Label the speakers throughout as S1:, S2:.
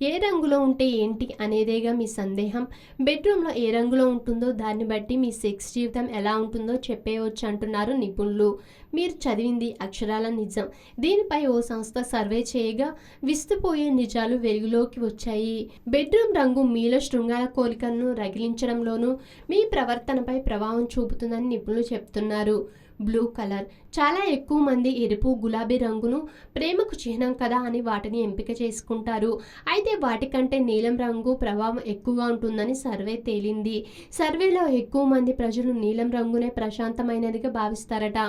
S1: ఏ రంగులో ఉంటే ఏంటి అనేదేగా మీ సందేహం. బెడ్రూమ్లో ఏ రంగులో ఉంటుందో దాన్ని బట్టి మీ సెక్స్ జీవితం ఎలా ఉంటుందో చెప్పేయవచ్చు అంటున్నారు నిపుణులు. మీరు చదివింది అక్షరాల నిజం. దీనిపై ఓ సంస్థ సర్వే చేయగా విస్తుపోయే నిజాలు వెలుగులోకి వచ్చాయి. బెడ్రూమ్ రంగు మీలో శృంగార కోరికలను రగిలించడంలోనూ మీ ప్రవర్తనపై ప్రభావం చూపుతుందని నిపుణులు చెప్తున్నారు. Blue colour. చాలా ఎక్కువ మంది ఎరుపు, గులాబీ రంగును ప్రేమకు చిహ్నం కదా అని వాటిని ఎంపిక చేసుకుంటారు. అయితే వాటికంటే నీలం రంగు ప్రభావం ఎక్కువగా ఉంటుందని సర్వే తేలింది. సర్వేలో ఎక్కువ మంది ప్రజలు నీలం రంగునే ప్రశాంతమైనదిగా భావిస్తారట.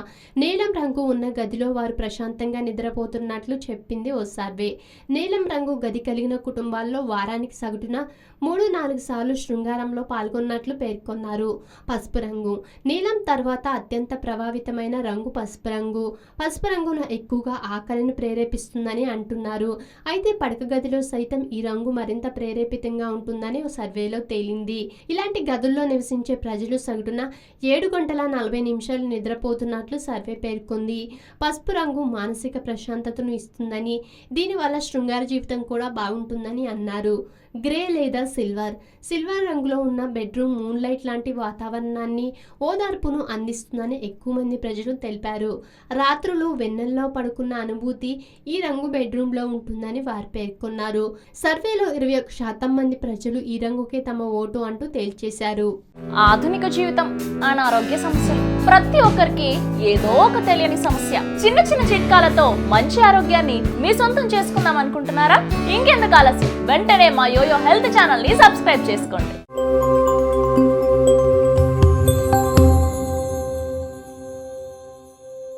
S1: నీలం రంగు ఉన్న గదిలో వారు ప్రశాంతంగా నిద్రపోతున్నట్లు చెప్పింది ఓ సర్వే. నీలం రంగు గది కలిగిన కుటుంబాల్లో వారానికి సగటున 3-4 సార్లు శృంగారంలో పాల్గొన్నట్లు పేర్కొన్నారు. పసుపు రంగు. నీలం తర్వాత అత్యంత ప్రభావితమైన రంగు పసుపు రంగు. పసుపు రంగును ఎక్కువగా ఆకలిని ప్రేరేపిస్తుందని అంటున్నారు. అయితే పడక గదిలో సైతం ఈ రంగు మరింత ప్రేరేపితంగా ఉంటుందని ఓ సర్వేలో తేలింది. ఇలాంటి గదుల్లో నివసించే ప్రజలు సగటున 7 గంటల 40 నిమిషాలు నిద్రపోతున్నట్లు సర్వే పేర్కొంది. పసుపు రంగు మానసిక ప్రశాంతతను ఇస్తుందని, దీనివల్ల శృంగార జీవితం కూడా బాగుంటుందని అన్నారు. గ్రే లేదా సిల్వర్. సిల్వర్ రంగులో ఉన్న బెడ్రూమ్ మూన్లైట్ లాంటి వాతావరణాన్ని, ఓదార్పును అందిస్తుందని ఎక్కువ మంది ప్రజలు తెలిపారు. రాత్రులు వెన్నెల్లో పడుకున్న అనుభూతి ఈ రంగు బెడ్రూమ్లో ఉంటుందని వారు పేర్కొన్నారు. సర్వేలో 21% మంది ప్రజలు ఈ రంగుకే తమ ఓటు అంటూ తేల్చేశారు.
S2: ఆధునిక జీవితం, అనారోగ్య సమస్యలు, ప్రతి ఒక్కరికి ఏదో ఒక తెలియని సమస్య. చిన్న చిన్న చిట్కాలతో మంచి ఆరోగ్యాన్ని మీ సొంతం చేసుకుందాం అనుకుంటున్నారా? ఇంకెందుకు ఆలస్యం, వెంటనే మా యోయో హెల్త్ ఛానల్ ని సబ్స్క్రైబ్ చేసుకోండి.